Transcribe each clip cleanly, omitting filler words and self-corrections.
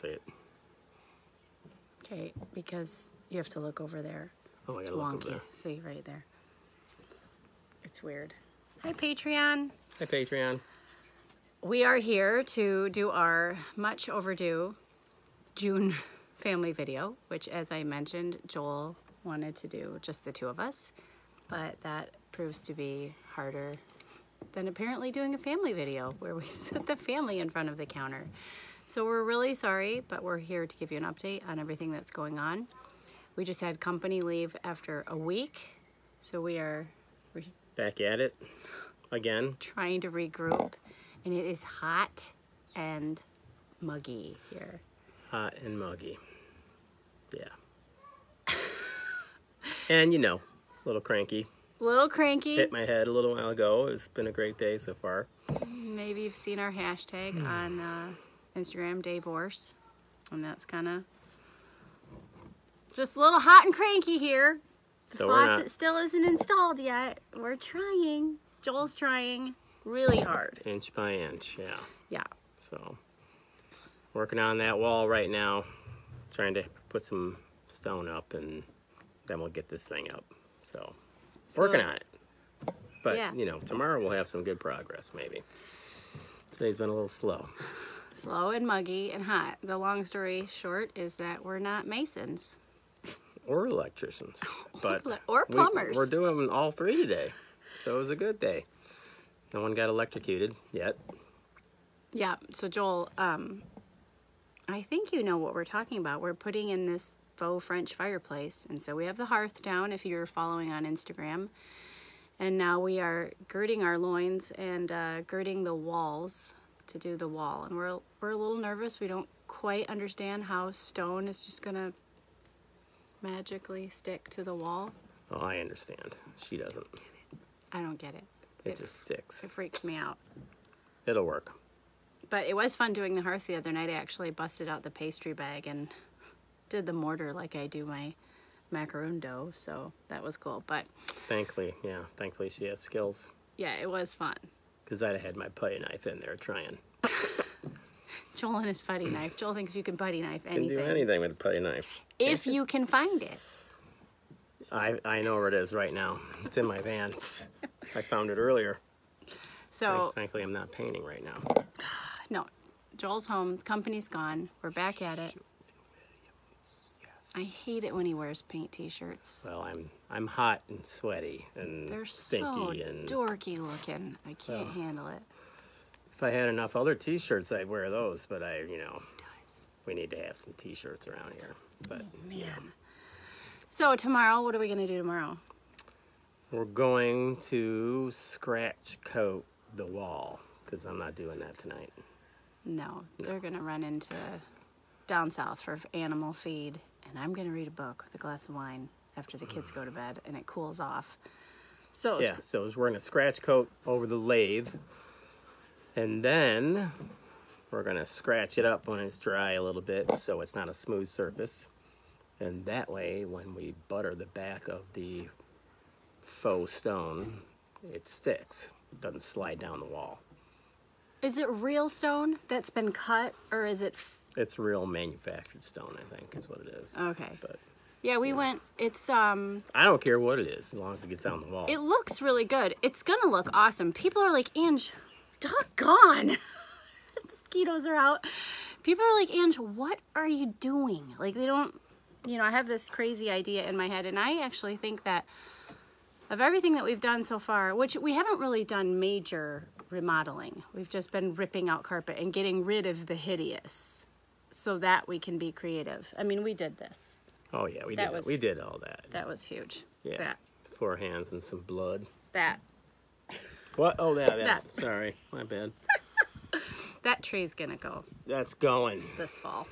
Say it. Okay, because you have to look over there. Oh, I It's gotta look wonky. over there. See, right there. It's weird. Hi, Patreon. Hi, Patreon. We are here to do our much overdue June family video, which, as I mentioned, Joel wanted to do just the two of us, but that proves to be harder than apparently doing a family video where we sit the family in front of the counter. So we're really sorry, but we're here to give you an update on everything that's going on. We just had company leave after a week, so we're Back at it again. trying to regroup, and it is hot and muggy here. Hot and muggy. Yeah. And you know, a little cranky. A little cranky. Hit my head a little while ago. It's been a great day so far. Maybe you've seen our hashtag on Instagram, Davorce, and that's kind of just a little hot and cranky here. The faucet still isn't installed yet. We're trying. Joel's trying really hard. Inch by inch, yeah. Yeah. So, working on that wall right now. Trying to put some stone up, and then we'll get this thing up. So working on it. But, yeah. you know, tomorrow we'll have some good progress, maybe. Today's been a little slow. Slow and muggy and hot. The long story short is that we're not masons. Or electricians. But or plumbers. We're doing all three today. So it was a good day. No one got electrocuted yet. Yeah, so Joel, I think you know what we're talking about. We're putting in this faux French fireplace. And so we have the hearth down if you're following on Instagram. And now we are girding our loins and girding the walls to do the wall. And we're a little nervous. We don't quite understand how stone is just going to magically stick to the wall. Oh, I understand. She doesn't. I don't get it. It just sticks. It freaks me out. It'll work. But it was fun doing the hearth the other night. I actually busted out the pastry bag and did the mortar like I do my macaroon dough, so that was cool. But thankfully she has skills. Yeah, it was fun. Because I'd have had my putty knife in there trying. Joel and his putty knife. Joel thinks you can putty knife anything. Can do anything with a putty knife. If you can find it. I know where it is right now. It's in my van. I found it earlier. So thankfully I'm not painting right now. No, Joel's home. Company's gone. We're back at it. I hate it when he wears paint t-shirts. Well, I'm hot and sweaty and they're stinky so and dorky looking. I can't handle it. If I had enough other t-shirts, I'd wear those, but we need to have some t-shirts around here. But man. Yeah. So tomorrow, what are we going to do tomorrow? We're going to scratch coat the wall because I'm not doing that tonight. No, they're going to run into down south for animal feed, and I'm going to read a book with a glass of wine after the kids go to bed and it cools off. So yeah, so we're going to scratch coat over the lathe, and then we're going to scratch it up when it's dry a little bit so it's not a smooth surface. And that way, when we butter the back of the faux stone, it sticks. It doesn't slide down the wall. Is it real stone that's been cut, or is it... It's real manufactured stone, I think, is what it is. Okay. But yeah, we went... It's, I don't care what it is, as long as it gets down the wall. It looks really good. It's gonna look awesome. People are like, Ange, doggone. Mosquitoes are out. People are like, Ange, what are you doing? Like, they don't... You know, I have this crazy idea in my head, and I actually think that of everything that we've done so far, which we haven't really done major remodeling. We've just been ripping out carpet and getting rid of the hideous so that we can be creative. I mean, we did this. Oh, yeah, we did all that. That was huge. Yeah. That. 4 hands and some blood. That. What? Oh, that. Sorry, my bad. That tree's gonna go. That's going. This fall.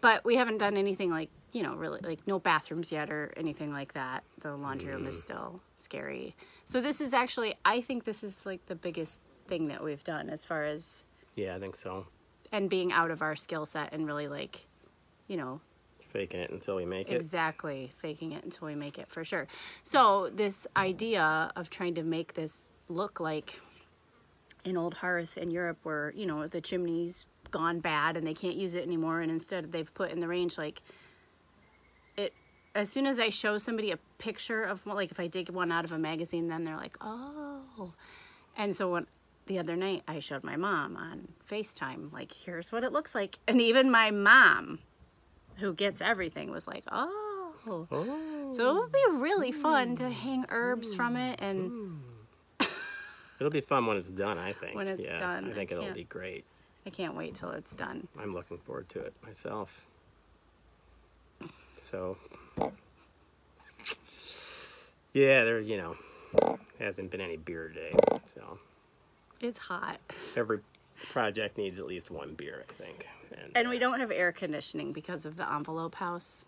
But we haven't done anything like, you know, really, like no bathrooms yet or anything like that. The laundry room is still scary. So this is actually, I think this is like the biggest thing that we've done as far as... Yeah, I think so. And being out of our skill set and really like, you know... Faking it until we make it. Exactly. Faking it until we make it, for sure. So this idea of trying to make this look like an old hearth in Europe where, you know, the chimneys gone bad and they can't use it anymore, and instead they've put in the range, like, it, as soon as I show somebody a picture of, like, if I dig one out of a magazine, then they're like, oh. And so the other night I showed my mom on FaceTime, like, here's what it looks like. And even my mom, who gets everything, was like, oh. So it will be really fun to hang herbs from it. And it'll be fun when it's done, I think. When it's done. I think it'll be great. I can't wait till it's done. I'm looking forward to it myself. So, yeah, there, you know, hasn't been any beer today, so. It's hot. Every project needs at least one beer, I think. And we don't have air conditioning because of the envelope house.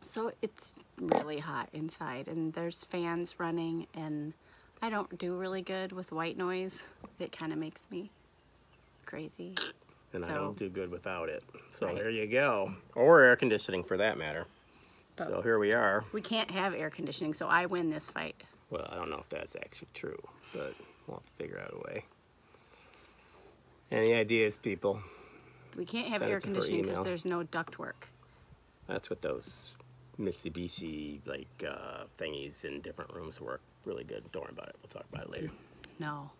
So it's really hot inside, and there's fans running, and I don't do really good with white noise. It kind of makes me crazy. And so, I don't do good without it. So right. There you go. Or air conditioning for that matter. But so here we are. We can't have air conditioning, so I win this fight. Well, I don't know if that's actually true, but we'll have to figure out a way. Any ideas, people? We can't have air conditioning because there's no ductwork. That's what those Mitsubishi thingies in different rooms work really good. Don't worry about it. We'll talk about it later. No,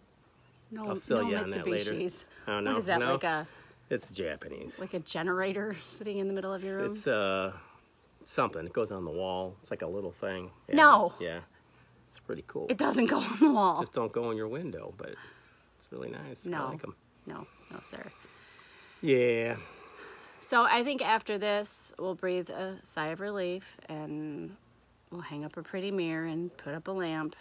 I'll sell you on that later. Oh, no, what is that, no? like a? It's Japanese. Like a generator sitting in the middle of your room. It's something. It goes on the wall. It's like a little thing. And, no. Yeah, it's pretty cool. It doesn't go on the wall. Just don't go in your window, but it's really nice. No. I like them. No, sir. Yeah. So I think after this, we'll breathe a sigh of relief, and we'll hang up a pretty mirror and put up a lamp,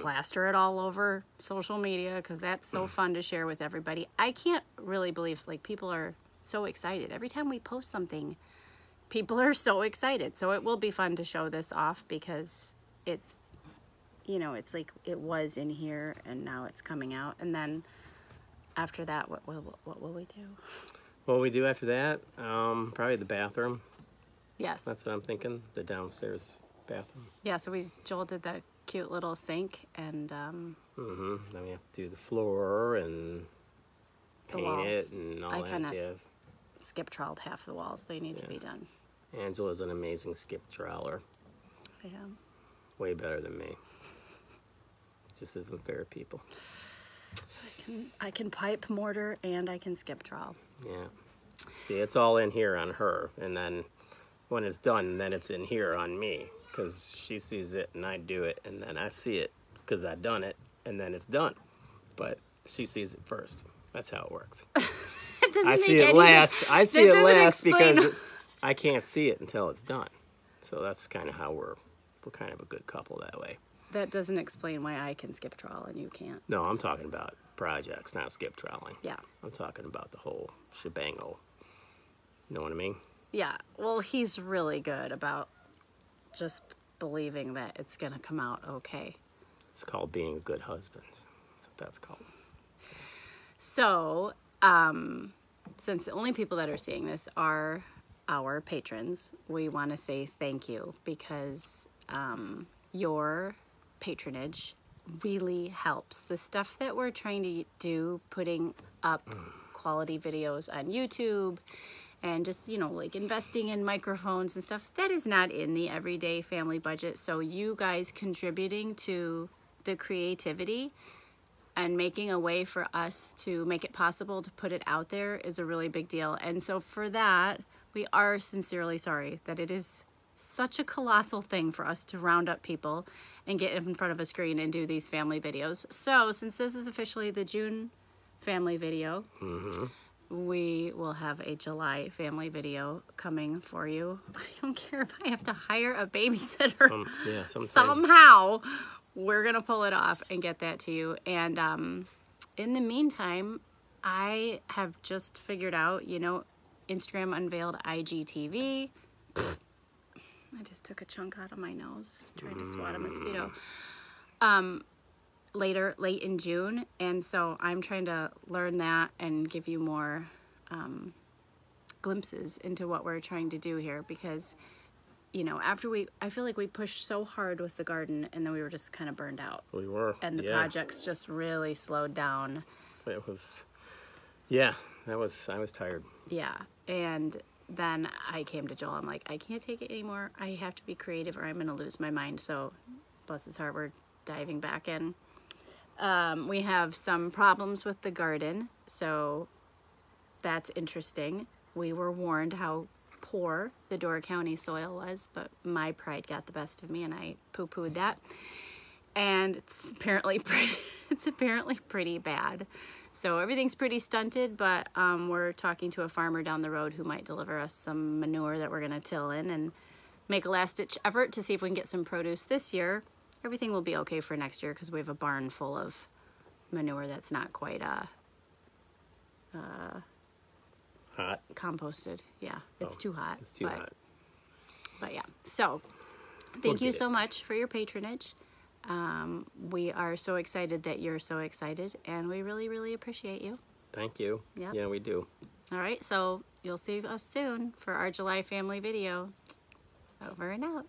plaster it all over social media, because that's so fun to share with everybody. I can't really believe, like, people are so excited. Every time we post something, people are so excited. So it will be fun to show this off, because it's, you know, it's like it was in here and now it's coming out. And then after that, what will we do? What we do after that? Probably the bathroom. Yes. That's what I'm thinking. The downstairs bathroom. Yeah, so Joel did that cute little sink, and Then we have to do the floor and paint it and all that jazz. Skip troweled half the walls. They need to be done. Angela's an amazing skip troweler. I am. Way better than me. It just isn't fair, people. I can pipe mortar and I can skip trowel. Yeah. See, it's all in here on her, and then when it's done, then it's in here on me, because she sees it and I do it, and then I see it because I done it, and then it's done. But she sees it first. That's how it works. I see it last. I see it last because I can't see it until it's done. So that's kind of how we're kind of a good couple that way. That doesn't explain why I can skip trowel and you can't. No, I'm talking about projects, not skip troweling. Yeah. I'm talking about the whole shebango. You know what I mean? Yeah. Well, he's really good about just believing that it's going to come out okay. It's called being a good husband. That's what that's called. So, since the only people that are seeing this are our patrons, we want to say thank you, because your patronage really helps. The stuff that we're trying to do, putting up quality videos on YouTube and just, you know, like investing in microphones and stuff, that is not in the everyday family budget. So you guys contributing to the creativity and making a way for us to make it possible to put it out there is a really big deal. And so for that, we are sincerely sorry that it is such a colossal thing for us to round up people and get in front of a screen and do these family videos. So since this is officially the June family video, we will have a July family video coming for you. I don't care if I have to hire a babysitter. Somehow we're gonna pull it off and get that to you. And in the meantime, I have just figured out, you know, Instagram unveiled IGTV. I just took a chunk out of my nose trying to swat a mosquito. Late in June, and so I'm trying to learn that and give you more glimpses into what we're trying to do here, because, you know, I feel like we pushed so hard with the garden, and then we were just kind of burned out. We were. And the projects just really slowed down. It was, yeah, I was tired. Yeah, and then I came to Joel. I'm like, I can't take it anymore. I have to be creative or I'm going to lose my mind. So, bless his heart, we're diving back in. We have some problems with the garden, so that's interesting. We were warned how poor the Door County soil was, but my pride got the best of me and I poo-pooed that. And it's apparently pretty bad. So everything's pretty stunted, but we're talking to a farmer down the road who might deliver us some manure that we're going to till in and make a last-ditch effort to see if we can get some produce this year. Everything will be okay for next year because we have a barn full of manure that's not quite Hot. composted. Yeah, it's too hot. It's too hot. But yeah, so thank you so much for your patronage. We are so excited that you're so excited, and we really, really appreciate you. Thank you. Yep. Yeah, we do. All right, so you'll see us soon for our July family video. Over and out.